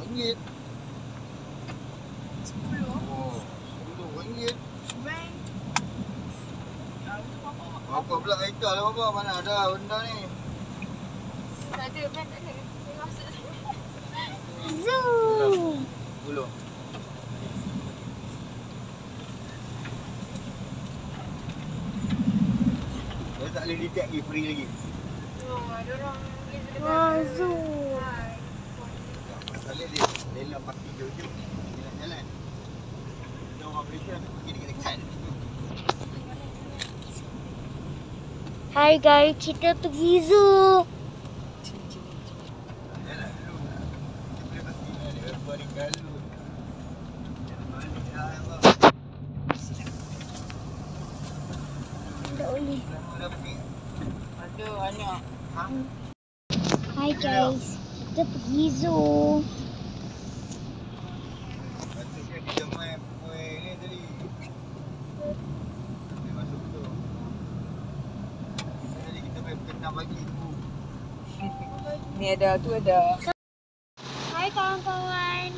RM10. 10. Oh, RM10. Bang. Apa pula kereta lah bapa? Mana ada benda ni? Tak ada, kan tak ada. Dia masuk sini. Zoo. Belum. Dia tak boleh detect lagi, free lagi. Oh, ada orang boleh dekat. Wah, zoo. Masalah dia lelang parking jauh-jauh. Dia nak jalan. Dia orang Malaysia nak pergi dekat-dekat. Hai guys, kita pergi zoo. Jalan dulu. Dia boleh pasti lah. Dia balik galu. Jangan balik lah abang. Tak boleh. Lama dah pergi. Ada anak. Ha? Hai guys, kita pergi zoo. Patutnya dia main kuih ni tadi. Dia masuk tu. Tadi kita main pukul 6 pagi tu. Ni ada, tu ada. Hai kawan-kawan,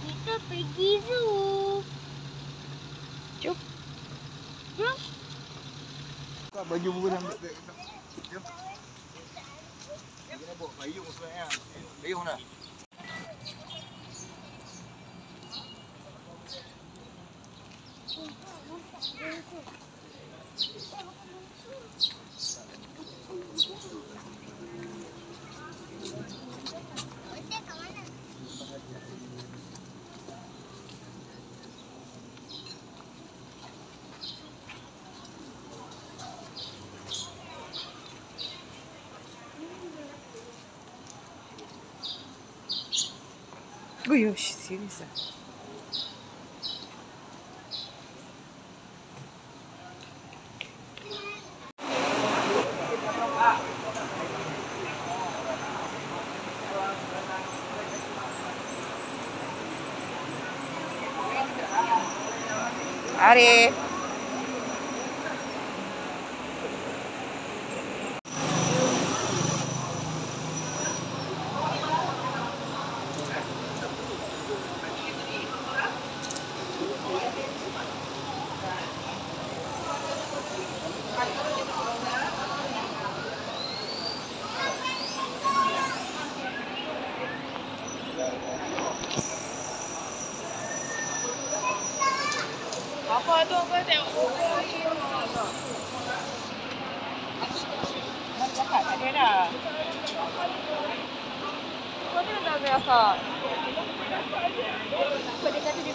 kita pergi zoo. Jom. Jom. Kau baju buku sampai kat kita. Jom. Kita nak bawa payung sebenarnya. Payung dah. Gosh, serius ah. Arif. Apa tu kau tengok buku ni? Nak cakap kat dia dah. Kau ni dah biasa. Apa dia kata dia?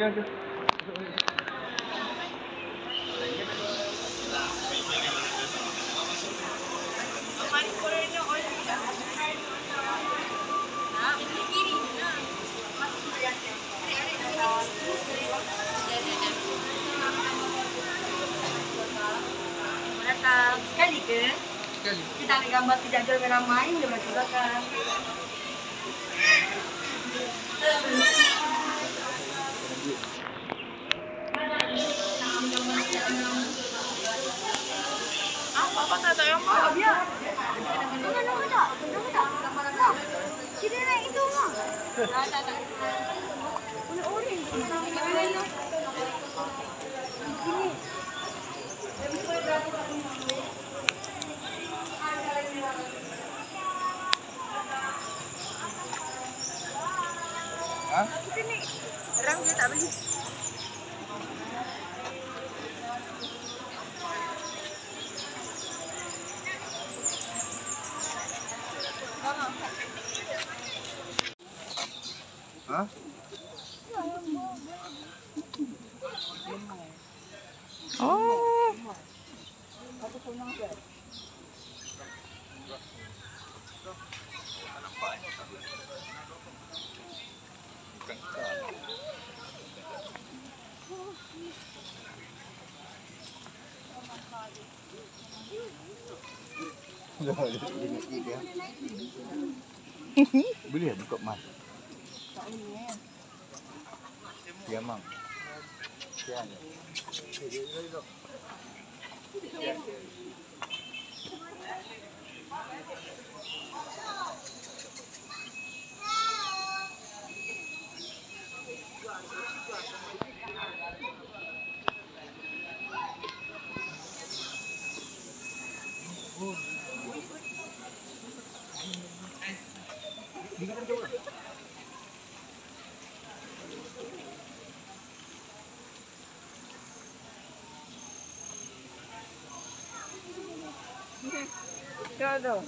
Jom. Datang sekali ke? Sekali. Kita ambil gambar sekejap je ramai, dia boleh belakang. Apa tak tahu yang apa biar. Nama tak? Tak. Kita naik itu mah. Tak. Oleh-oleh. Sini. Ha? Kita ni rang dia tak beli. Ha? Oh. Boleh buka mas. Dia mang. Sian. Ada.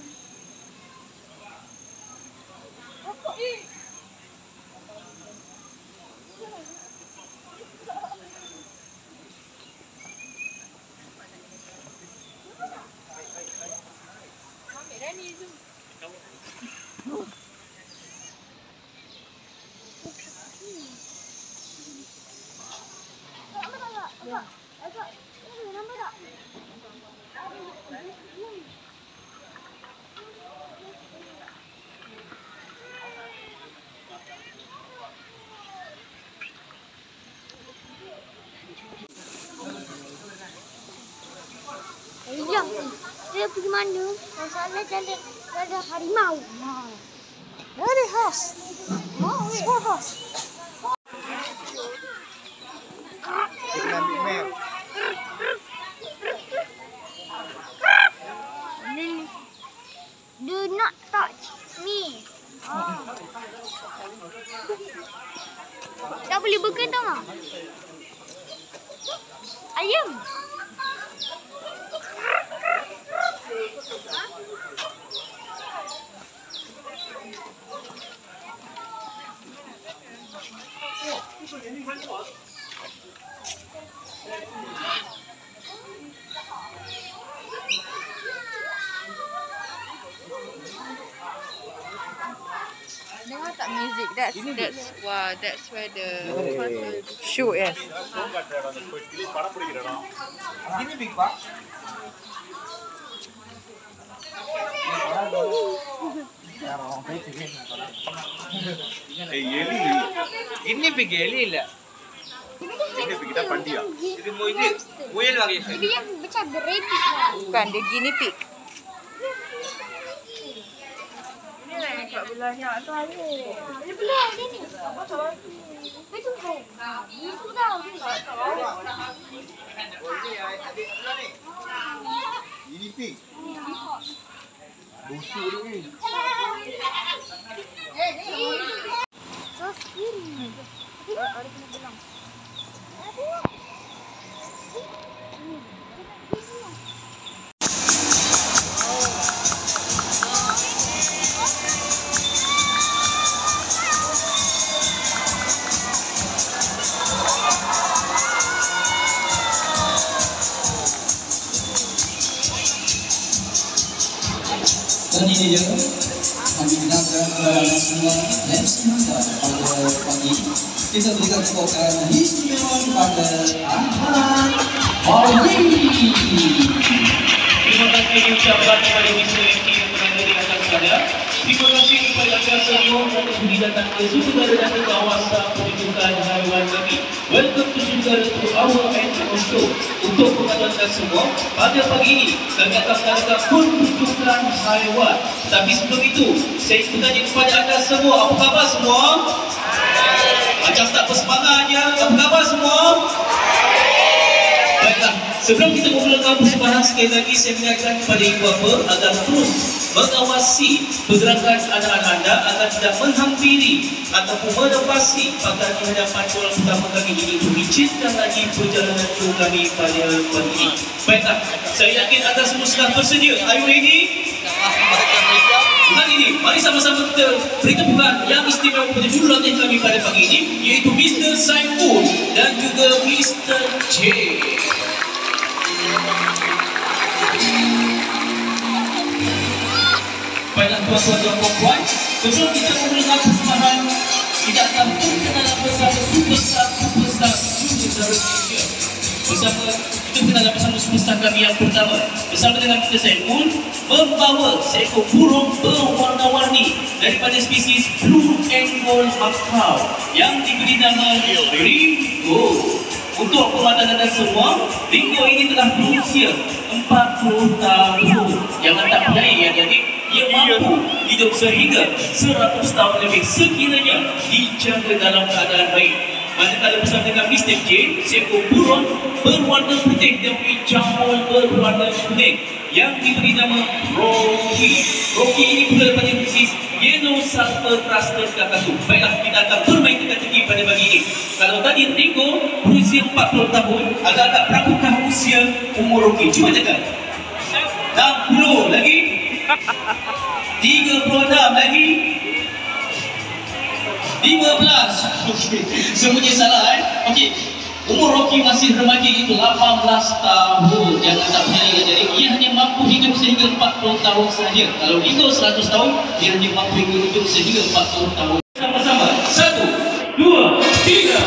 Ayam dia pergi mana? Masalah ada harimau. Ada khas. Semua khas. Kita ambil map. Do not touch me. Tak boleh bergerak tak? Ayam. Dengar tak music? That's where the shoot yes. Ini big pak. எலி ini pergi எலி இல்ல ini pergi dah pandi ah இது முயல் வகை Dia yang macam rabbit lah. Bukan, dia guinea pig. Ini lah yang kat belahnya tu ada. Dia belah dia ni. Itu kau. Itu dah. Ini pig. Busuk dia ni. So kiri. Ada kena belang. Dan ini dia kami dengarkan kepada semua dan semoga pada pagi ini kita berikan tepukan istimewa kepada Ahmad Maulidi. Terima kasih diucapkan kepada Mr. Eki yang berada di atas sana. Terima kasih kepada anda semua yang sudi datang ke Sugara dan ke kawasan pertunjukan haiwan kami. Welcome to Sugara to our annual show. Untuk pengaduan semua, pada pagi ini kami akan mengadakan pertunjukan haiwan. Tapi sebelum itu, saya ingin bertanya kepada anda semua, apa khabar semua? Macam tak bersemangatnya, apa khabar semua? Baiklah, sebelum kita memulakan persembahan sekali lagi saya mengingatkan kepada ibu bapa agar terus mengawasi pergerakan anak-anak anda agar tidak menghampiri ataupun melepasi pakaian di hadapan orang pertama kami ini untuk izinkan lagi perjalanan show kami pada pagi ini. Baiklah, saya yakin anda semua sudah bersedia. Are you ready? Hari ini, mari sama-sama kita beri tepukan yang istimewa kepada jurulatih kami pada pagi ini, iaitu Mr. Saiful dan juga Mr. J. Baiklah tuan-tuan dan puan-puan, sebelum kita memulakan persembahan, kita akan berkenalan bersama superstar junior Malaysia. Bersama kita berkenalan bersama superstar kami yang pertama. Bersama dengan kita saya pun membawa seekor burung berwarna-warni daripada spesies Blue and Gold Macau yang diberi nama Ringo. Untuk pemadanan dan semua, Ringo ini telah berusia 40 tahun. Jangan tak percaya ya adik, ia mampu hidup sehingga 100 tahun lebih sekiranya dijaga dalam keadaan baik. Manakala bersama dengan Mr. J, seekor burung berwarna putih dan jambul berwarna kuning yang diberi nama Rocky. Rocky ini berada pada spesies Yellow Sulphur Cluster Kakadu. Baiklah, kita akan bermain teka-teki pada pagi ini. Kalau tadi Ringo berusia 40 tahun, agak-agak berapakah usia umur Rocky? Cuba tekan. 60 lagi, 36 lagi, 15. Okey, semuanya salah Okey, umur Rocky masih remaja itu 18 tahun. Jangan tak percaya jadi ia hanya mampu hidup sehingga 40 tahun sahaja. Kalau Ringo 100 tahun, dia hanya mampu hidup sehingga 40 tahun. Sama-sama. 1, 2, 3.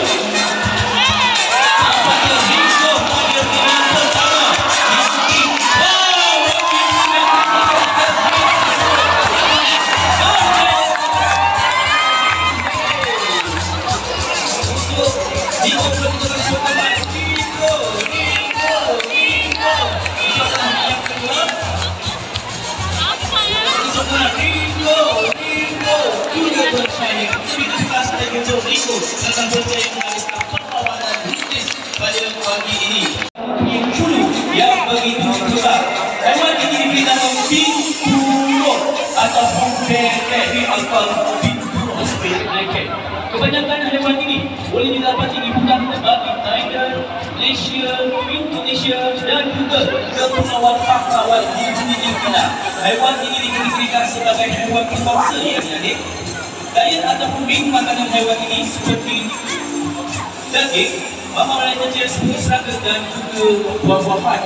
Akan berjaya menghabiskan perlawanan bisnis pada pagi ini. Yang dulu yang begitu besar. Hewan ini diberi nama binturong ataupun bebek atau binturong bebek. Kebanyakan hewan ini boleh didapati di hutan bagi Thailand, Malaysia, Indonesia dan juga Kepulauan Pahlawan di dunia kita. Hewan ini dikategorikan sebagai hewan berbangsa ya adik. Diet ataupun menu makanan hewan ini seperti daging, makanan kecil seperti serangga dan juga buah-buahan.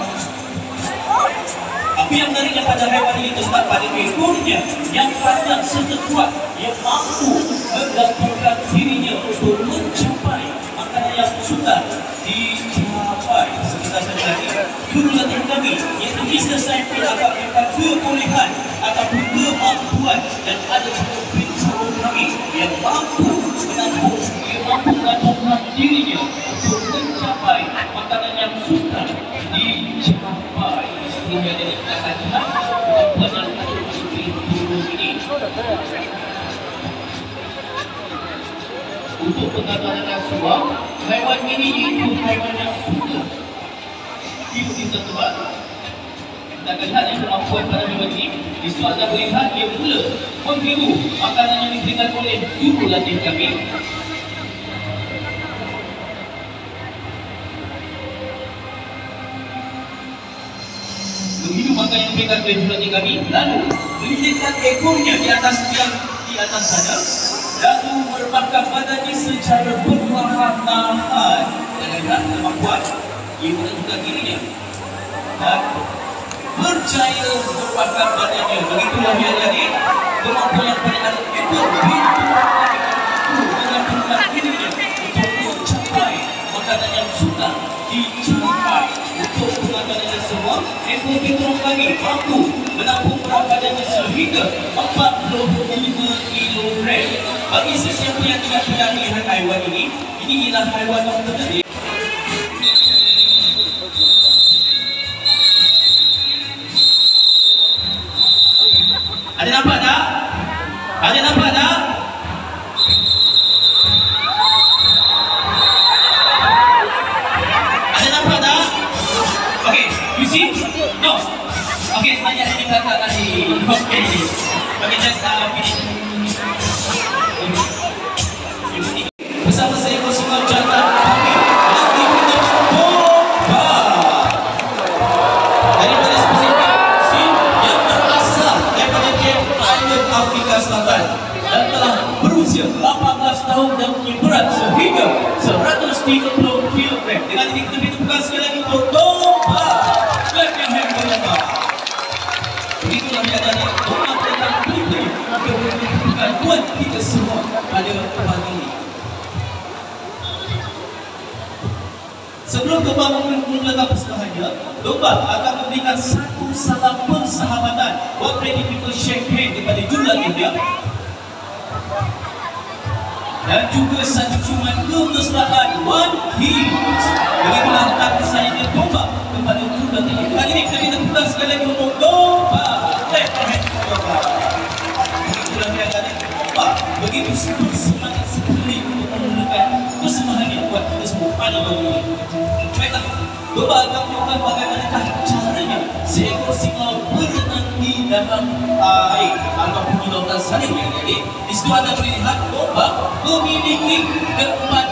Apa yang menariknya pada hewan ini terletak pada ekornya yang panjang serta kuat yang mampu menggantungkan dirinya untuk mencapai makanan yang sudah dicapai. Sebentar saja lagi, guru latihan kami iaitu Mr. Saiful akan memberikan kebolehan ataupun kemampuan dan ada cukup binturong kami yang mampu menggantungkan dirinya untuk mencapai makanan yang sudah dicapai. Sehingga dari kita akan lihat kemampuan yang ada pada binturong ini. Untuk pengetahuan dan semua, hewan ini iaitu hewan yang suka hidup di tempat. Kita akan lihat yang kemampuan pada hewan ini. Di situ anda boleh lihat dia mula menghiru makanan yang diberikan oleh guru latih kami. Menghiru makanan yang diberikan oleh guru latih kami, lalu melilitkan ekornya di atas tiang di atas sana, lalu merebahkan badannya secara perlahan-lahan. Dan lihat kemampuan ia menentukan dirinya dan berjaya merebahkan badannya. Begitulah dia tadi kemampuan yang paling ada ekor binturong dengan menentukan dirinya untuk mencapai makanan yang sudah dicapai. Untuk pengetahuan dan semua, ekor binturong kami mampu menampung berat badannya sehingga 45 kg. Bagi sesiapa yang tidak pernah melihat haiwan ini ialah haiwan yang terdiri. Ada nampak tak? Ada nampak tak? Ada nampak tak? Okay, you see? No. Okay, sebenarnya ada di belakang tadi. Okay. Okay, just finish. Bersama saya bersama jantan kami yang diberi Bomba daripada spesies yang berasal daripada Cape Island, Afrika Selatan dan telah berusia 18 tahun dan punya berat sehingga 130 kg. Dengan ini kita beri tepukan sekali lagi untuk Bomba. Clap your hands for Bomba. Begitulah dia tadi Bomba tentang domba akan memberikan satu salam persahabatan. What many people shake hand kepada jumlah tiga. Dan juga satu ciuman kemesraan, one kiss. Begitulah kata saya dia domba kepada jumlah tiga. Kali ini kita minta putar sekali lagi untuk domba. Let's hand domba. Begitulah dia kata domba. Begitu semangat sekali untuk menunjukkan kesemangatnya buat kita semua pada hari ini. Baiklah, domba akan menunjukkan bagaimanakah caranya seekor singa berenang di dalam air ataupun di lautan saling yang jadi. Di situ anda boleh lihat domba memiliki keempat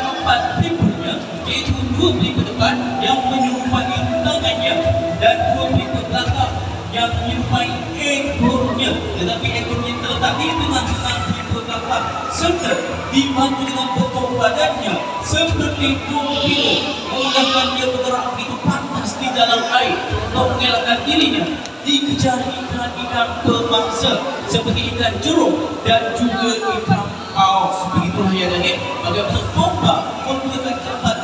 pelipurnya, iaitu dua pelipur depan yang menyerupai tangannya dan dua pelipur belakang yang menyerupai ekornya, tetapi ekornya terletak di tengah-tengah pelipur belakang serta dibantu dengan bentuk badannya seperti torpedo, memudahkan dia bergerak begitu pantas di dalam air untuk mengelakkan dirinya dikejar ikan-ikan pemangsa seperti ikan jeruk dan juga ikan paus. Begitulah yang ada. Bagaimana domba menggunakan keempat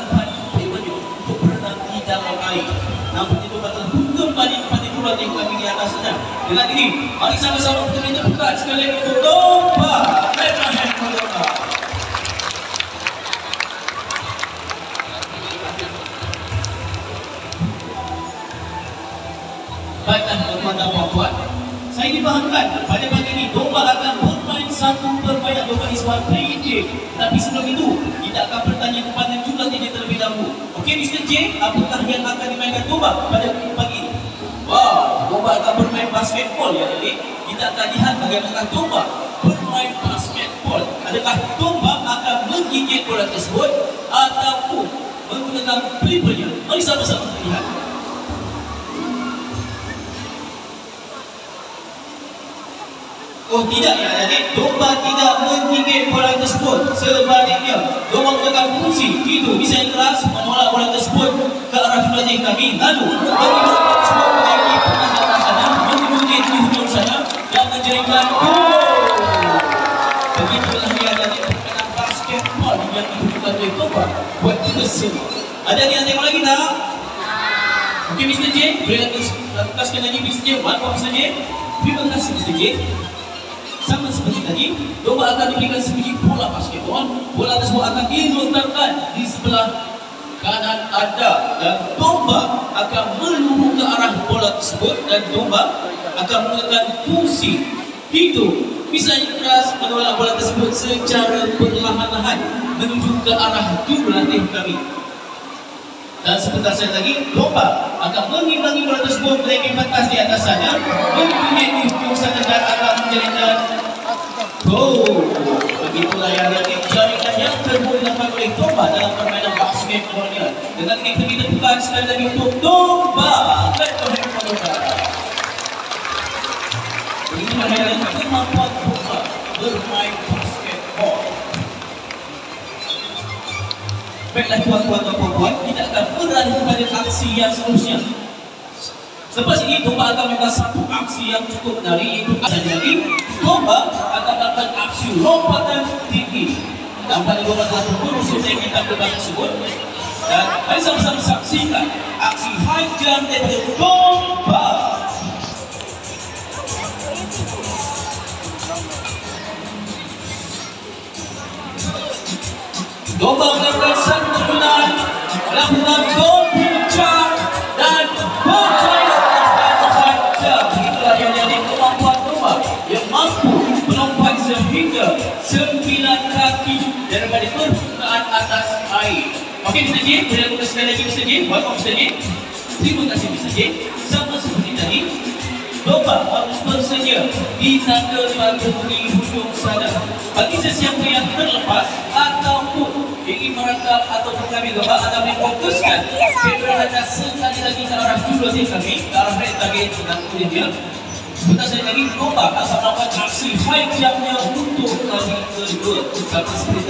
pelipurnya untuk berenang di dalam air. Namun itu telah kembali kepada turunan yang kami di atas sana. Dengan ini, mari sama-sama kita minta bukaan sekali lagi untuk domba. Let's hand domba. Baiklah tuan-tuan dan puan-puan, saya difahamkan pada pagi ini domba akan bermain satu permainan. Domba is one play game. Tapi sebelum itu, kita akan bertanya kepada jumlah TJ terlebih dahulu. Okey Mr. J, apakah yang akan dimainkan domba pada pagi ini? Wow, domba akan bermain basketball ya tadi. Kita akan lihat bagaimana domba bermain basketball. Adakah domba akan menggigit bola tersebut ataupun menggunakan pelipurnya? Mari sama-sama kita lihat. Oh tidak ya adik, domba tidak menggigit bola tersebut. Sebaliknya, domba menggunakan fungsi itu bisa keras menolak bola tersebut ke arah jumlah kami. Lalu, bagi bola tersebut menaiki pernah ke atas sana, menggigit di hujung sana dan menjeringkan gol. Begitulah dia adik permainan basketball yang dibutuhkan oleh domba buat kita semua. Ada yang tengok lagi tak? Okey Mr. J, boleh tukaskan lagi Mr. J. One more Mr. J. Terima kasih Mr. J. Sama seperti tadi, domba akan diberikan sebiji bola basketball. Bola tersebut akan dilontarkan di sebelah kanan anda dan domba akan meluruh ke arah bola tersebut dan domba akan menggunakan fungsi itu bisa keras menolak bola tersebut secara perlahan-lahan menuju ke arah juru latih kami. Dan sebentar saja lagi, domba akan mengimbangi bola tersebut menaiki pentas di atas sana, mempunyai ujung sana dan akan menjaringkan gol. Begitulah yang ada jaringan yang terdapat oleh domba dalam permainan basketballnya. Dengan ini kita bukan sekali lagi untuk domba. Begitulah yang ada kemampuan domba bermain basketball. Baiklah tuan-tuan dan puan-puan, kita akan beralih kepada aksi yang seterusnya. Selepas ini, domba akan melakukan satu aksi yang cukup menarik, iaitu lagi domba akan melakukan aksi lompatan tinggi. Dan pada domba telah berusaha menaiki tangga tersebut. Dan mari sama-sama saksikan aksi high jump daripada domba. Domba melakukan satu terjunan, melakukan golden jump dan berjaya melakukan jump. Itulah yang menjadi kemampuan domba yang mampu melompat sehingga 9 kaki daripada permukaan atas air. Okey Mr. J, boleh lakukan sekali lagi Mr. J. One more Mr. J. Terima kasih Mr. J. Sama seperti tadi, domba harus bersedia di tangga bagi hujung sana. Bagi sesiapa yang terlepas ataupun ingin merangkap atau mengambil domba, anda boleh fokuskan kamera anda sekali lagi ke arah jumlah kami, ke arah red target dan kulitnya. Sebentar saja lagi, domba akan melakukan aksi high jumpnya untuk kali kedua. Sama seperti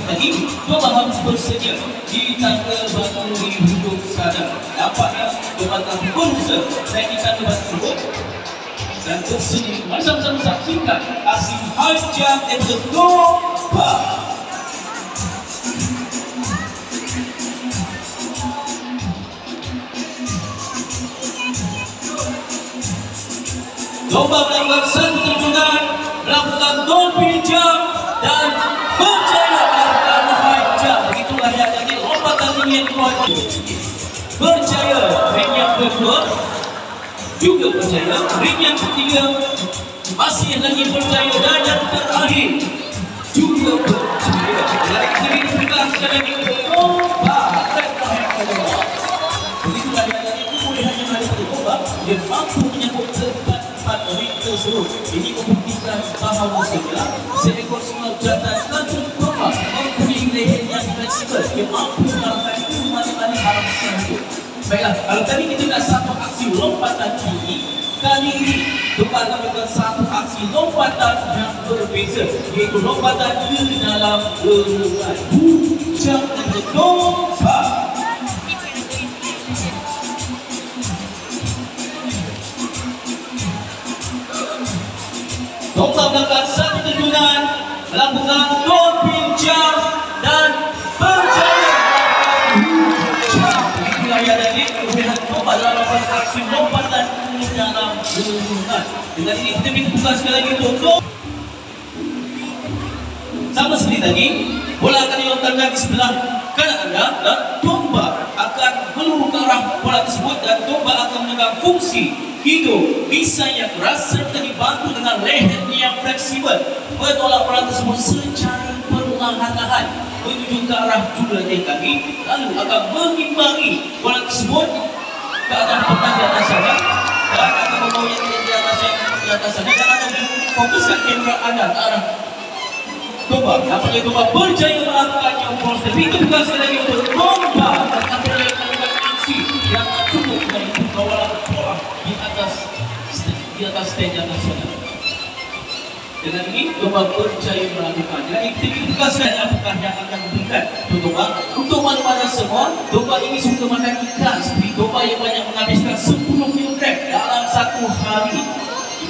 tadi, domba harus bersedia di tangga bagi hujung sana. Nampaknya domba telah berusaha naiki tangga tersebut dan tersedia. Mari sama-sama saksikan aksi high jump daripada domba. Lomba melakukan satu terjunan, melakukan double jump dan berjaya melakukan high jump. Begitulah yang jadi lompatan tinggi yang kuat. Berjaya ring yang kedua, juga berjaya ring yang ketiga, masih lagi berjaya dan yang terakhir juga berjaya. Dari kiri kita sekarang kita lomba. Begitulah yang jadi kemuliaan yang ada pada lomba, dia mampu menyambut tempat ring tersebut. Ini membuktikan bahawa seekor sungai jantan kacung lomba mempunyai leher yang fleksibel. Dia mampu mengalahkan ke mana-mana arah tersebut. Baiklah, kalau tadi kita nak satu aksi lompatan tinggi, kali ini kita akan melakukan satu aksi lompatan yang berbeza, iaitu lompatan ke dalam lorong puncak dan lomba. Lomba melakukan satu terjunan, melakukan double jump dan berjaya melakukan begitulah yang ada di kemudian lomba dalam aksi lompatan ke dalam lorong. Dengan ini kita buka sekali lagi untuk sama seperti tadi, bola akan dilontarkan di sebelah kanan anda dan domba akan meluru ke arah bola tersebut dan domba akan memegang fungsi hidup, bisa yang keras serta dibantu dengan leher yang fleksibel. Menolak bola tersebut secara perlahan-lahan menuju ke arah jumlah yang kaki, lalu akan mengimbangi bola tersebut ke atas peta di atas sana dan akan membawa yang di atas sana dan akan fokuskan kamera anda ke arah domba. Apabila domba berjaya melakukannya, kita bukan sekali lagi untuk domba akan berjaya melakukan aksi yang cukup untuk membawa bola di atas stage atas sana. Dengan ini domba berjaya melakukan. Dengan ini kita bukan sekali apakah yang akan diberikan domba. Untuk mana-mana semua, domba ini suka makan ikan. Seperti domba yang banyak menghabiskan 10 kg dalam satu hari.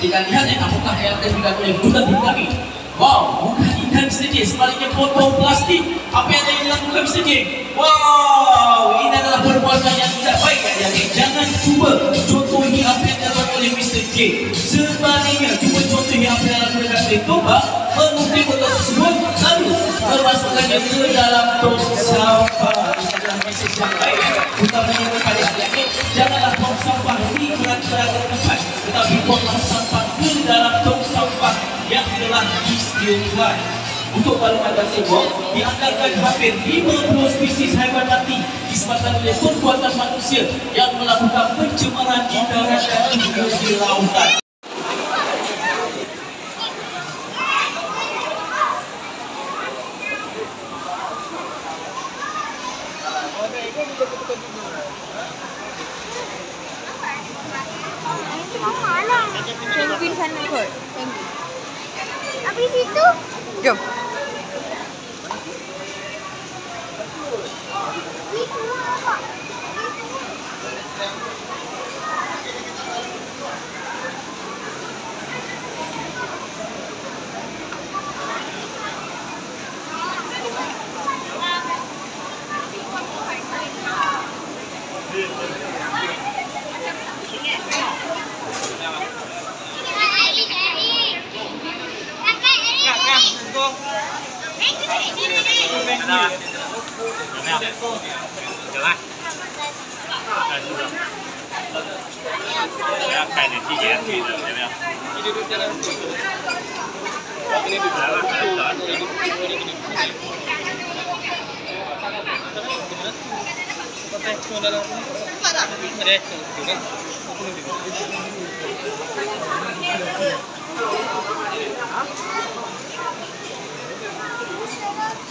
Kita lihat apakah yang akan diberikan oleh jutaan kami. Wow, bukan ikan Mr. J, sebaliknya botol plastik. Apa yang akan dilakukan Mr. J? Wow, ini adalah perbuatan yang tidak baik. Jadi jangan cuba contohi apa yang dilakukan oleh Mr. J. Sebaliknya, cuba contohi apa yang dilakukan oleh domba, mengutip botol tersebut, lalu memasukkannya ke dalam tong sampah. Ini adalah mesej yang baik. Utamanya kepada adik-adik, janganlah tong sampah di beragam tempat, tetapi buanglah sampah ke dalam tong sampah yang telah disediakan. Untuk balongan tersebut dianggarkan hampir 50 spesies haiwan mati disebabkan oleh perbuatan manusia yang melakukan pencemaran di darat dan juga di lautan. Penguin sana kot. Penguin. Habis itu Jom. itu apa? Ada kita buat jadi. Something.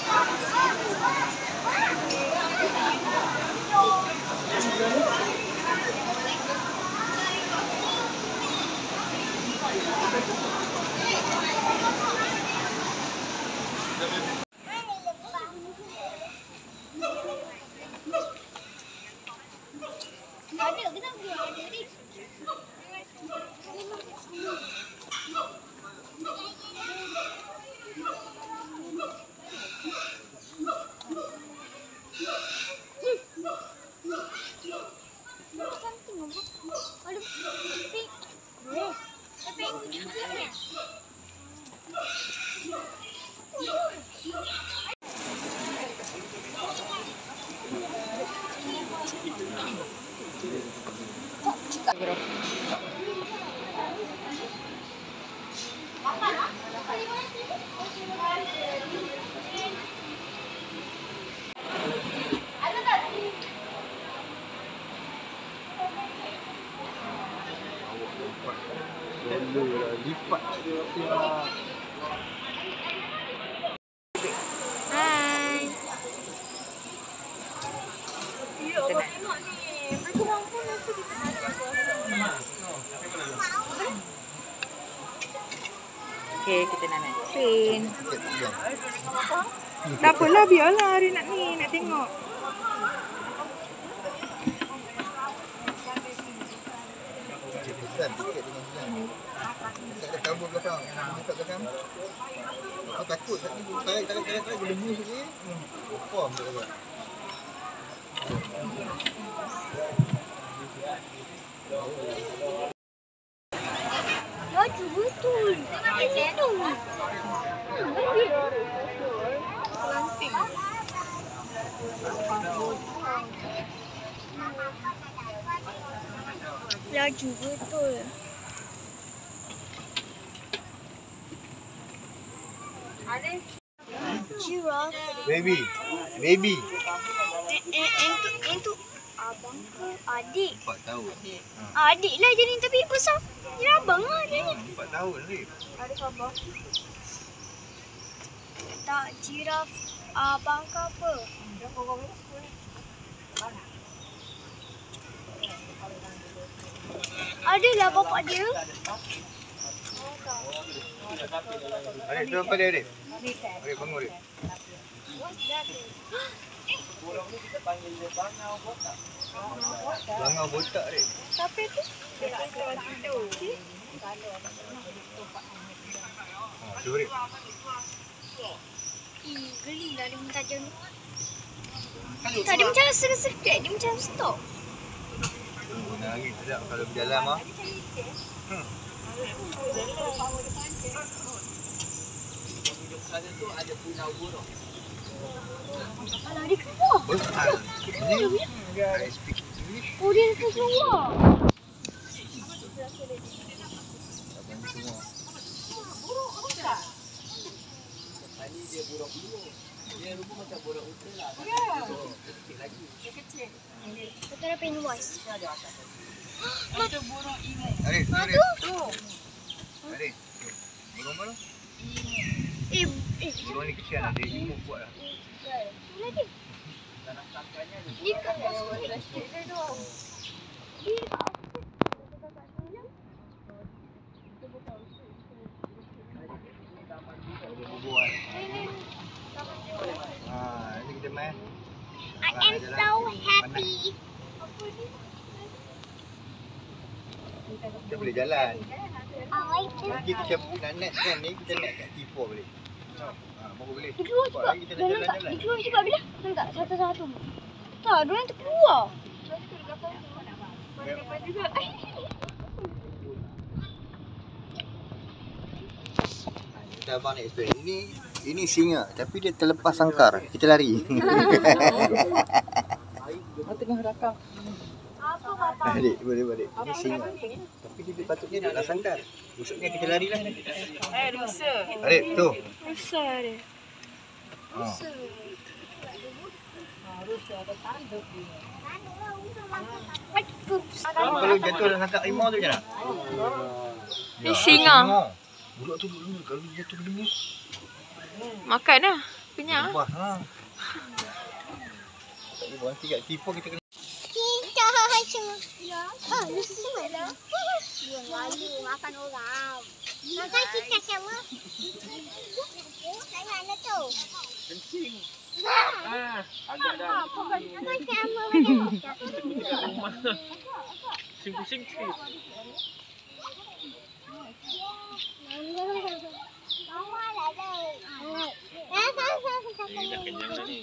Aduh, tapi Solo lah, lipat dia lah. Hai. Ya Allah, tengok ni. Berkurang pun rasa kita nak jaga. Okay, kita nak naik train. Tak apalah, biarlah hari nak tengok. Besar sikit dengan siang. Tak ada kabur belakang. Dekat belakang. Aku takut tadi tarik boleh bus lagi. Form dia kata. Laju betul. Itu. Laju betul. Giraffe. Baby. Itu abang ke adik? 4 tahun. Adik lah jadi tapi besar. Dia abang lah jadi. 4 tahun ni. Ada khabar. Tak giraf abang ke apa? Adalah bapak dia. Adik tu apa dia adik? Adik bangun adik. Bangau botak adik. Siapa tu? Tidur. Tu adik. Geli lah dia minta jam. Tak, dia macam sekat-sekat. Dia macam stop. Guna angin sedap kalau berjalan mah. Alah, dia keluar. Besar. Ini I speak English. Oh, dia keluar. Abang semua. Kita dah pengen voice. Adik, adik. Adik. Burung mana? Burung ni kesian adik. Ibu buat lah. Lagi. Dia kat Buat. Ini kita main. I am so happy. Kita boleh jalan. I Nanti kita nak naik kan ni, kita naik kat T4 boleh. Baru boleh. Dia keluar Sebab juga. lagi kita Dia nak nampak. jalan-jalan. Dia keluar juga bila? Nampak satu-satu. Tak, dia orang terkeluar. Kita abang nak explain. Ini singa tapi dia terlepas sangkar. Kita lari. Tengah rakam. Apa bapa? Adik, boleh. Ini singa. Tapi dia patutnya dia nak sangkar. Busuknya kita larilah. Rusa. Adik, tu. Rusa dia. Kalau jatuh dalam sangkar harimau tu macam mana? Ni singa. Budak tu dulu kalau dia jatuh dulu. Makan dah. Kenyang. Lepas tak boleh berhenti kat T4 kita kena. Kita semua. Lu semua dah. Dia malu makan orang. Makan kita semua. Saya mana tu? Kencing. Agak dah. Makan sama macam. Pusing-pusing sikit. Mama lah dah. Ini dah kenyang dah ni.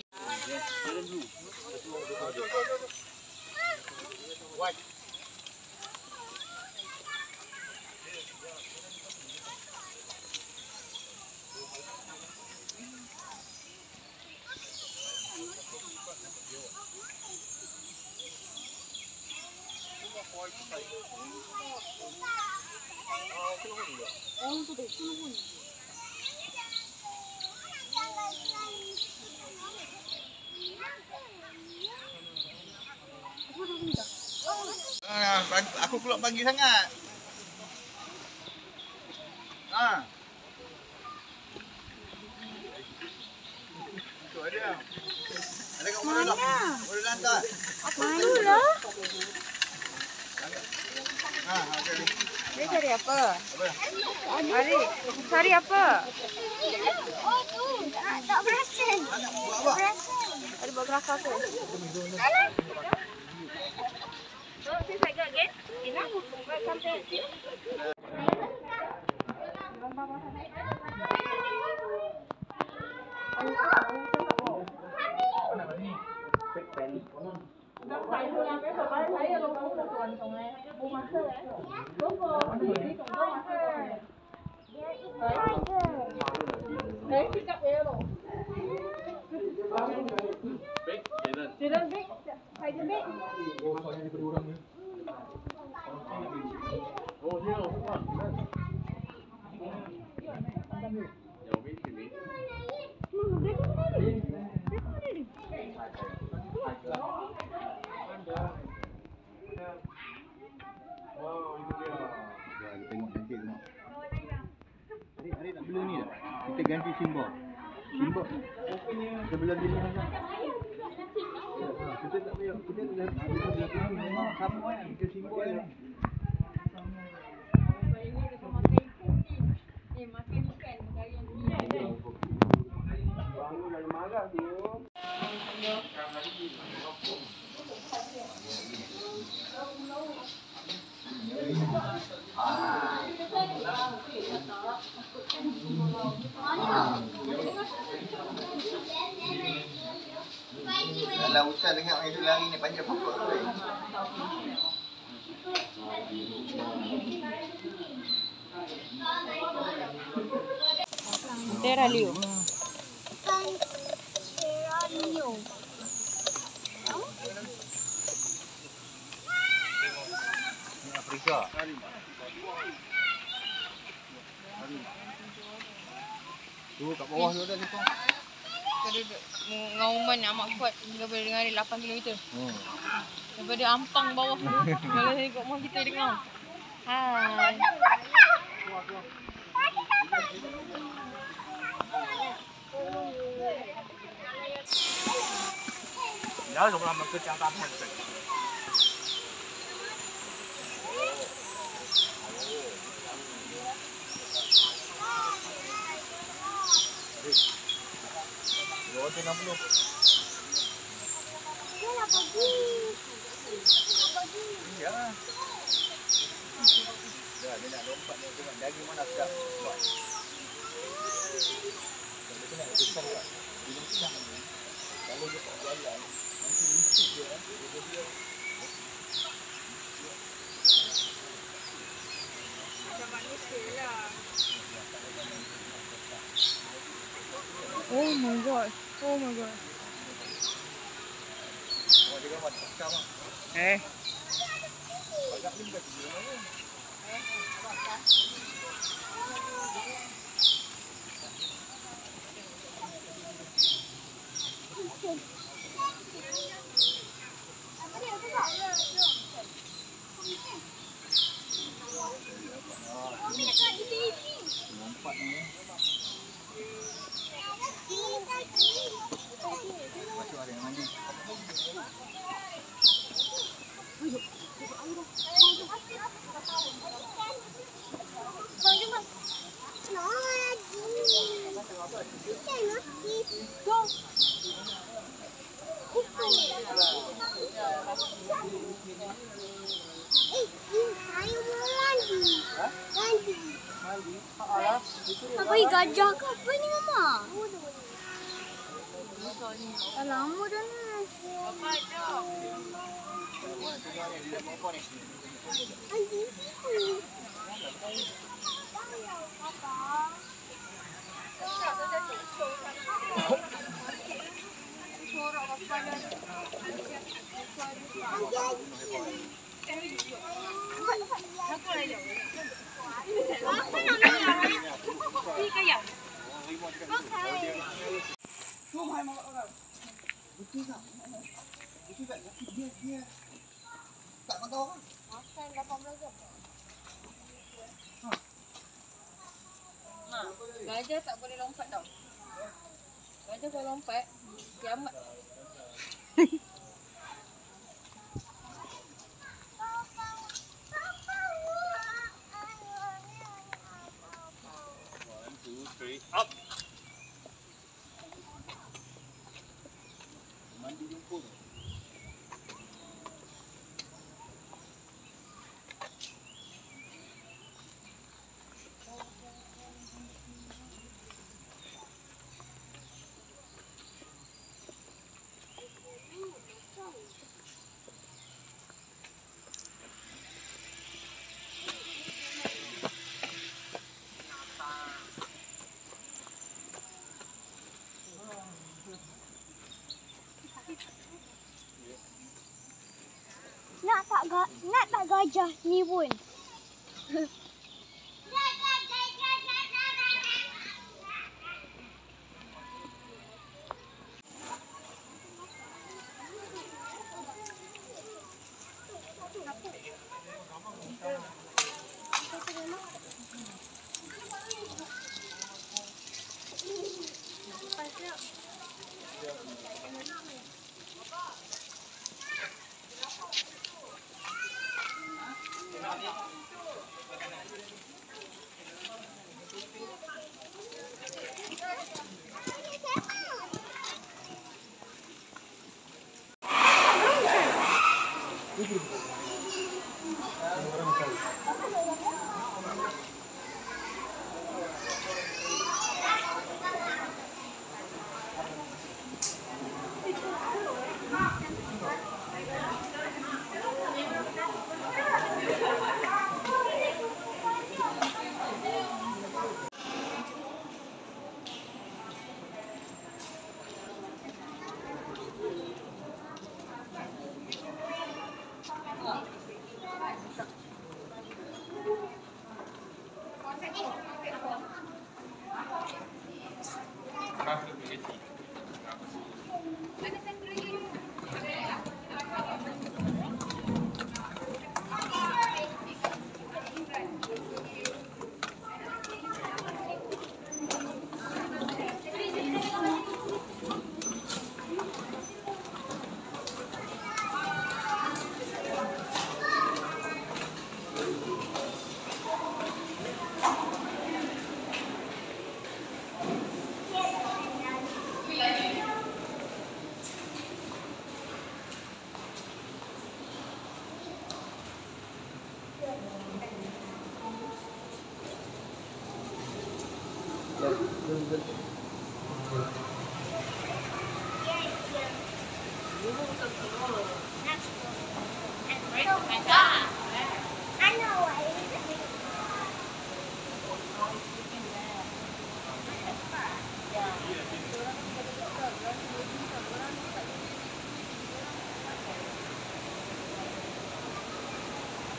Aku keluar pagi sangat. cari apa? Ari, cari apa? Oh tu, tak perasan. Tak perasan. Ada buat kelakar tu. So, since I got again, enough. Right, come to you. Tengok cantik tengok. Adik nak bela ni tak? Kita ganti simbol. Simbol. Kita bela dia ni. Kita tak payah. Kita bela ni memang sama kan. Kita simbol je. Dalam hutan dengar orang itu lari ni panjang pokok tu. Terra Leo. Serralio. Ni Afrika. Tu kat bawah tu ada ni kau. Ngauman amat kuat daripada dengar dia 8 km. Daripada Ampang bawah tu. Kalau saya ikut mohon kita dengar. Hai.然后容他们各加大碳水。260. Dia nak pergi. Ya. Dia nak lompat ni tengok daging mana sedap. Buat. Kalau dia nak besar tak? Dia besar ni. Kalau dia tak jalan, nanti licik dia. Dia Oh my god. Oh my god. Oh, dia gambar cakap lah. Banyak ni bukan video lah. Lompat ni. Masuk ada yang mandi. Apa ni gajah ke apa ni mama? Dah lama dah ni. Tak tahu kan? Makan 18 jam. Gajah tak boleh lompat tau. Gajah kalau lompat, kiamat. up. Nak tak gajah ni pun.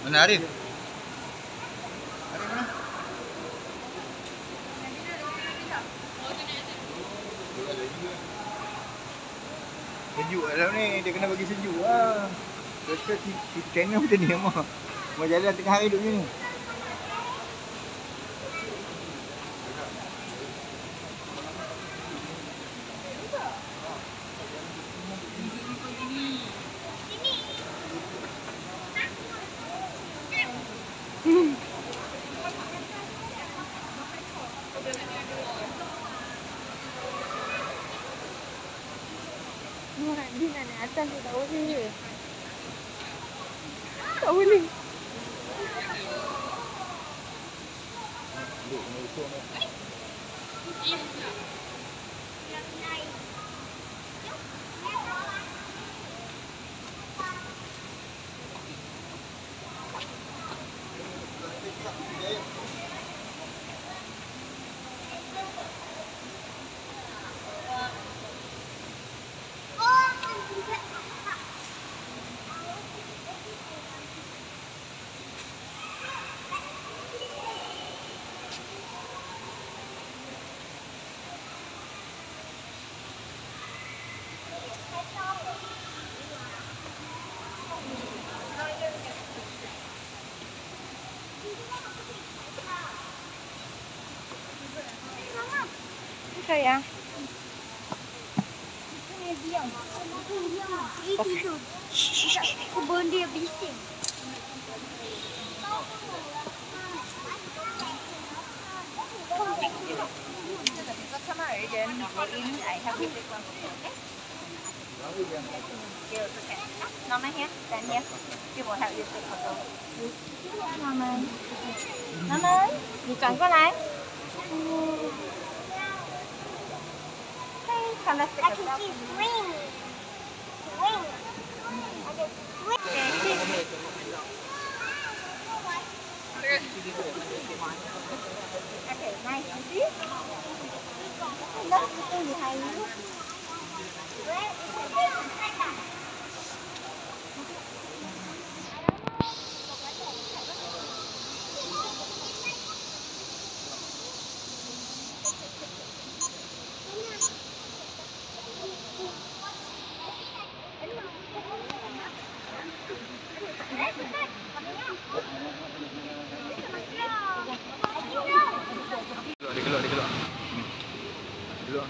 Mana Arif? Arif mana? Sejuk lah ni, dia kena bagi sejuk lah. Betul si channel macam ni mah. Mau jalan tengah hari duduk ni. Dia nak naik atas tu tak boleh ke? Tak boleh. Sayang. Diam. Itu tu. Kebun dia bising. agent go in, I have to take one photo, okay? Here, okay. Norman here, stand here. She will help you take photo. Norman. Norman, 你转过来。Okay, come let's take a selfie. Swing. Swing. Okay, nice. You see? Look, looking behind you.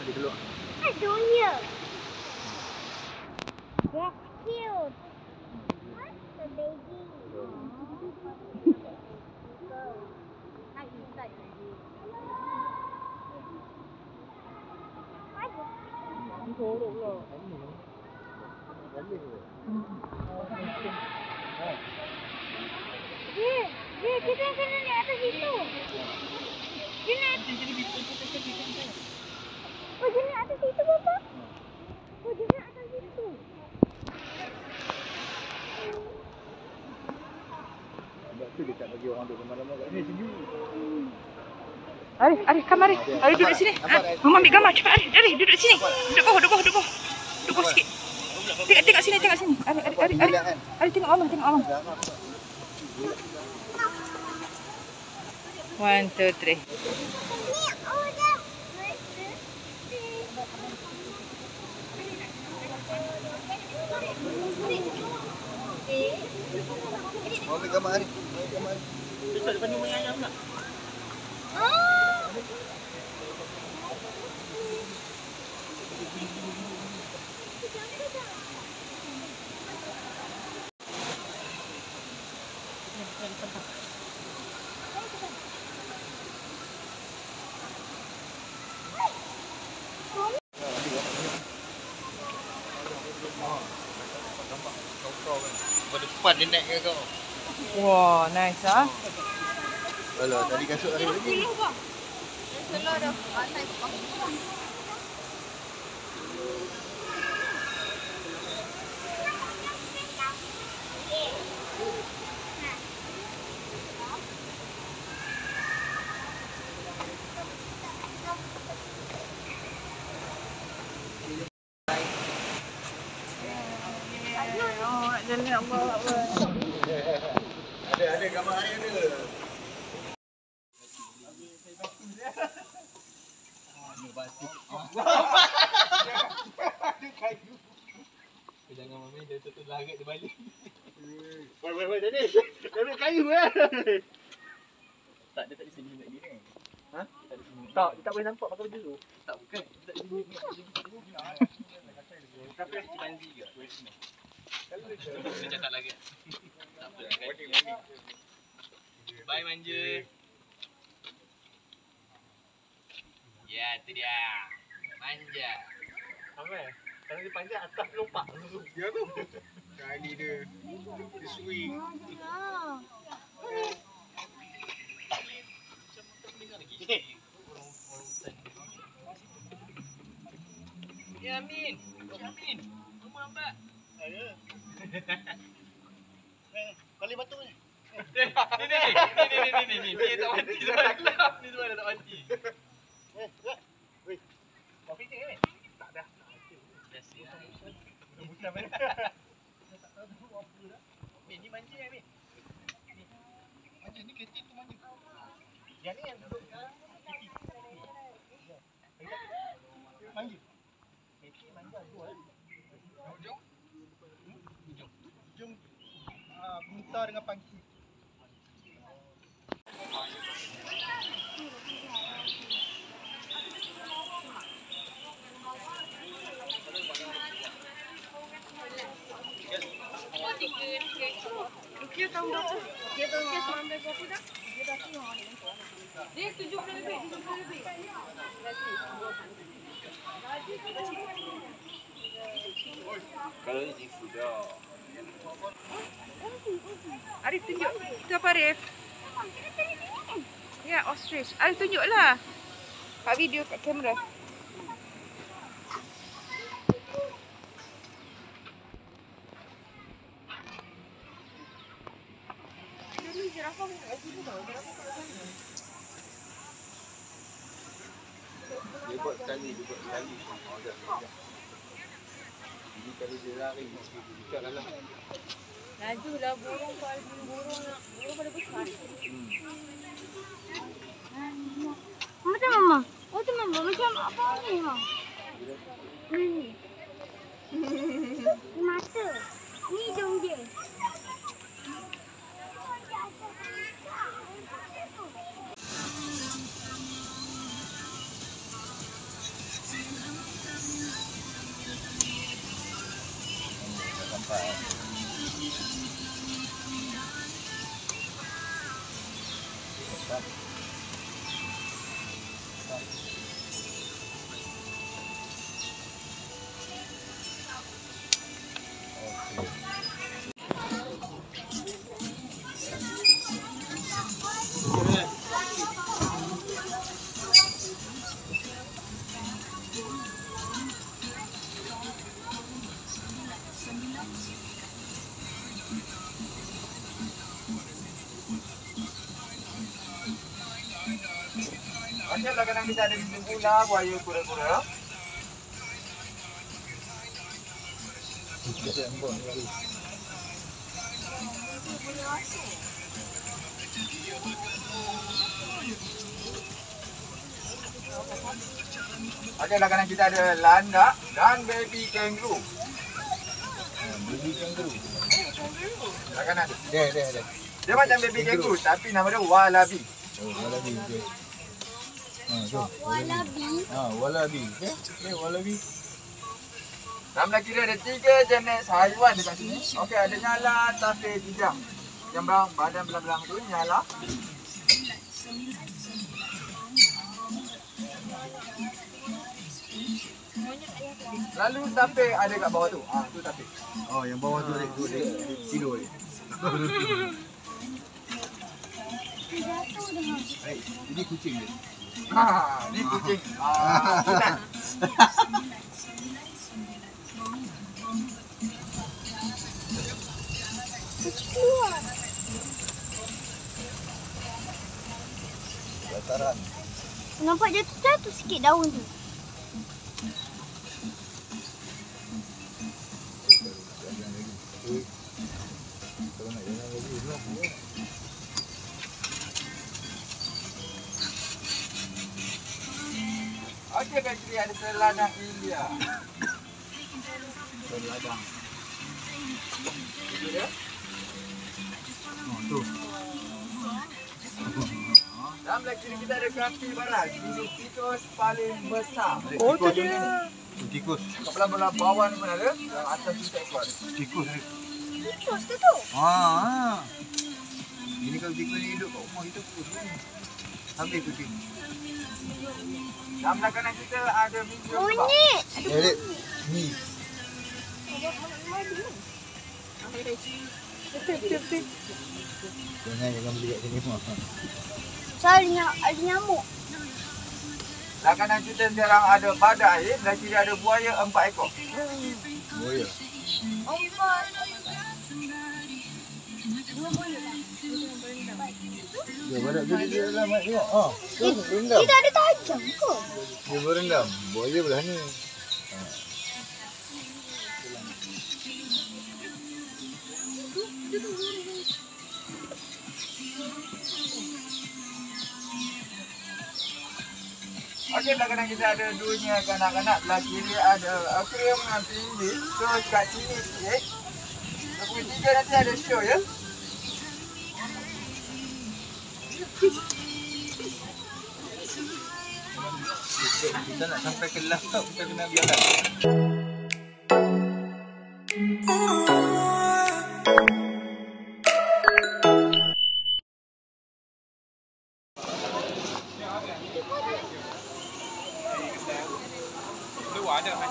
Dia keluar. What's doing here? That's cute. What's the baby? Hi, inside already. Dia kita kena naik atas situ. Dia naik. Oh, dia naik atas situ, Bapa? Oh, dia naik atas situ. Sebab tu dia tak bagi orang duduk lama-lama kat sini tinggi. Arif, come Arif. Arif duduk sini. Mama ambil gambar cepat Arif. Arif duduk sini. Duduk bawah sikit. Tengok sini. Arif tengok mama. 1, 2, 3. Ambil gambar Arif. Besok depan rumah ayam tak? Berdepan dia naik ke kau? Wah, nice ah. Alah, tadi kasut Arif lagi. There's a lot of outside coffee. Ada gambar Arif ada. Jangan mami dia tu larat dia balik. Woi tadi. Dia ambil kayu Tak dia tak di sini ni. Ha? Tak di sini. Tak, dia tak boleh nampak pakai baju tu. Tak bukan. Dia tak di sini. Tapi chimpanzee ke? Dia cakap larat. Tak apa. Bye manja. Ya, tu dia. Manja. Apa? Kalau dia panjat atas lompat. Dia tu. Kali dia. Dia swing. Ya Amin. Amin. Rumah Mbak. Ada. Balik batu ni. Ni. Dia tak mati. Ni semua dah tak mati. Weh. Kopi ni eh? Tak dah. Biasa. Bukan mana. Tak tahu apa dah. Ni manja Amin. Ni. Manja ni ketik tu manja. Yang ni yang duduk ketik. Manja. Ketik manja tu eh. Jom. Minta dengan pangki. Dia tahu berapa? Dia sampai berapa dah? Dia dah tengok. Dia 70 lebih. Kalau ni seafood dah. Arif tunjuk. Itu apa Arif? Ya, ostrich. Arif tunjuklah. Kat video kat kamera. Dia buat sekali. Oh, dah. Ini kalau dia lari, dia kalah. Lajulah burung nak. Burung pada besar. Macam mama. Oh tu mama macam apa ni mama? Ni. Mata. Ni hidung dia. Sampai. Macam kadang-kadang kita ada di Bula, buaya kura-kura. Kita ambon lagi. Ada kadang kita ada landak dan baby kangaroo. Baby kangaroo. Kadang-kadang ada. Dia. Dia macam baby kangaroo tapi nama dia wallaby. Oh, wallaby. Okay. Jom. Wallaby. Wallaby. Okay, wallaby. Dalam lagi dia ada 3 jenis haiwan dekat sini. Okey, ada nyala, tafe, kijang. Yang badan belang-belang tu nyala. Lalu tafe ada kat bawah tu. Tu tafe. Oh, yang bawah tu dia tidur dia. Ini kucing dia. Ni kucing. Kita. Dataran. Nampak jatuh sikit daun tu. Kalau nak jalan lagi, belum. Okey, kat sini ada seladang India. Seladang. Itu dia. Tu. Dalam lagi ni kita ada capybara, tikus paling besar. Oh, tu dia. Tikus. Kepala-kepala bawah ni pun ada, yang atas tu tak keluar. Tikus ni. Tikus ke tu? Ini kalau tikus ni hidup kat rumah kita pun. Habis kucing. Dalam belakang kita ada minggu kebab. Monyet. Dek. Ni. Betul. Jangan beli kat sini semua. Soalnya ada nyamuk. Dalam kanan kita sekarang ada badak air, dan kiri ada buaya 4 ekor. Buaya. 4. Dia badak tu dia dalam mat tengok. Tu berendam. Kita ada tajam ke? Dia berendam. Buaya belah ni. Okey, belakang kita ada dunia kanak-kanak. Belah kiri ada akuarium yang tinggi. Terus kat sini sikit. Nombor 3 nanti ada show ya. Kita nak sampai ke last stop, kita kena berjalan. luar ada kan.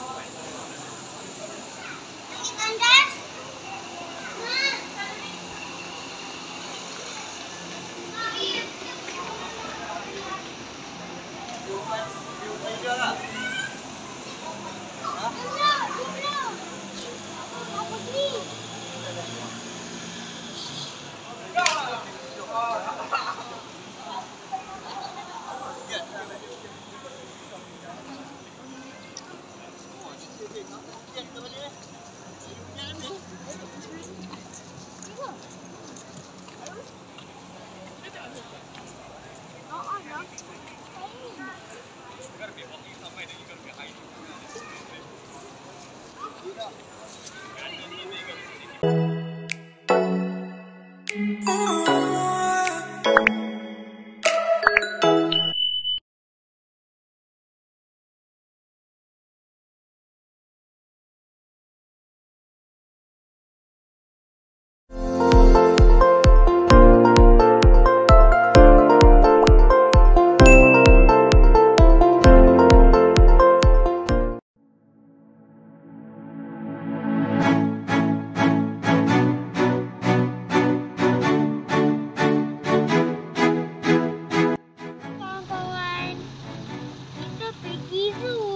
Kawan-kawan, kita pergi zoo.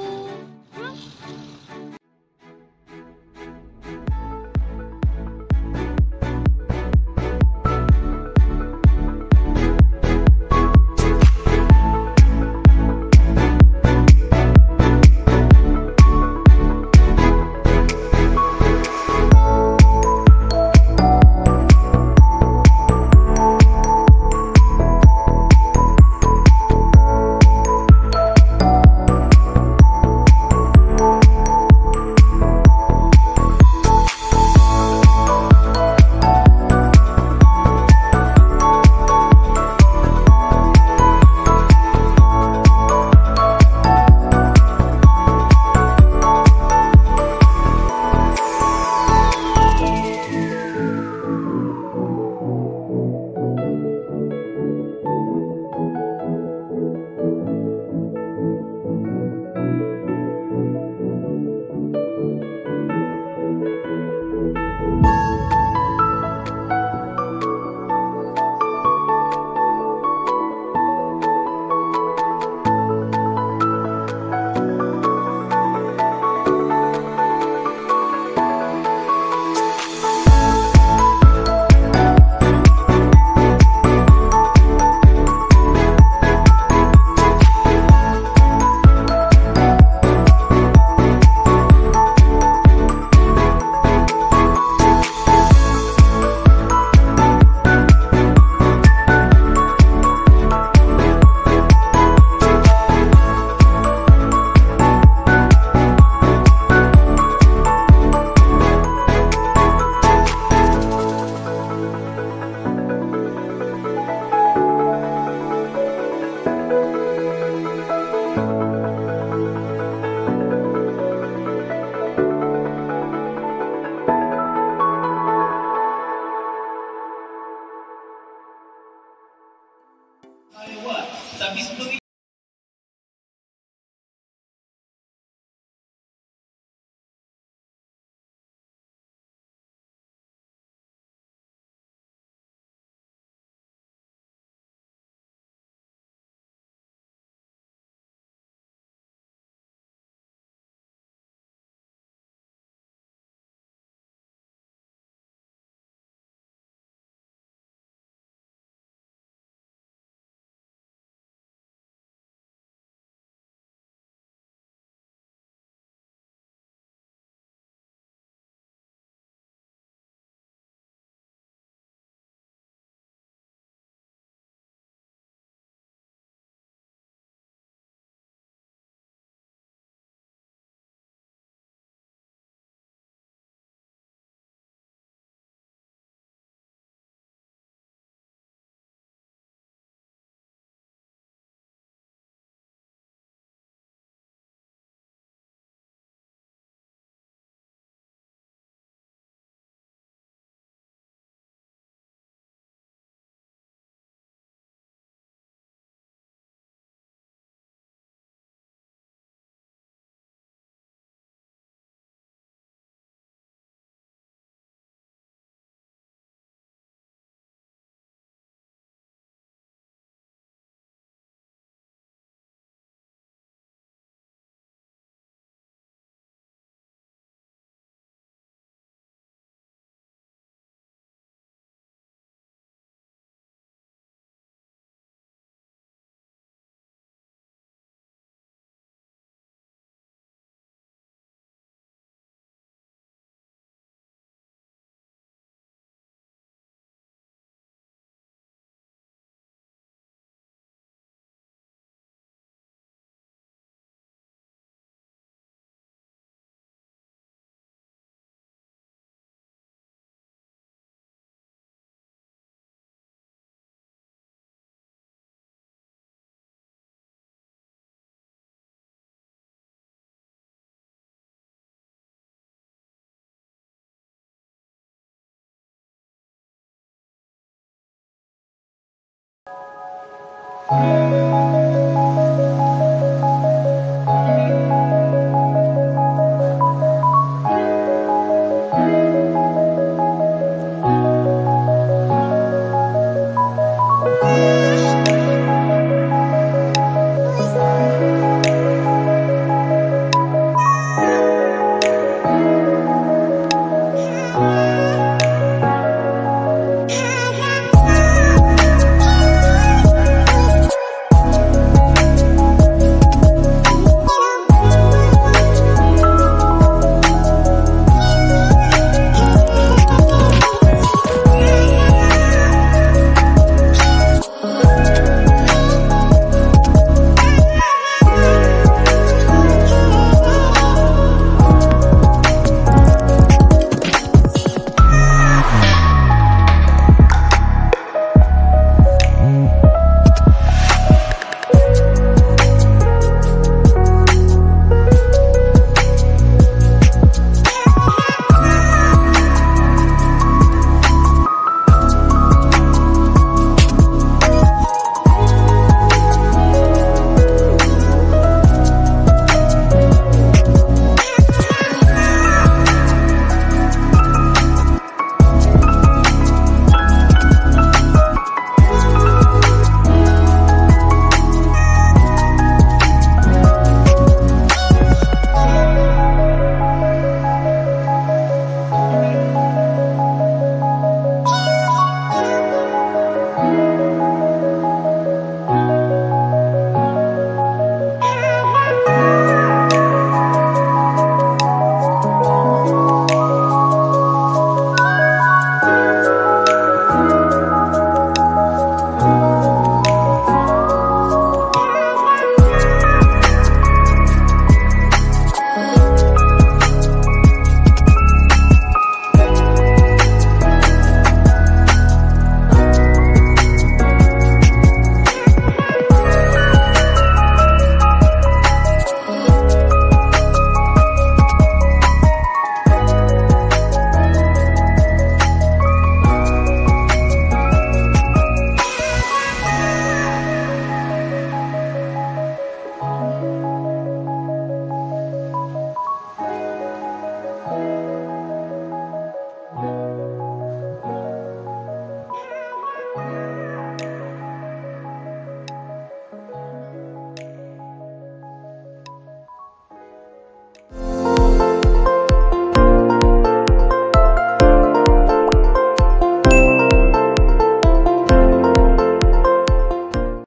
Tapi sebelum Thank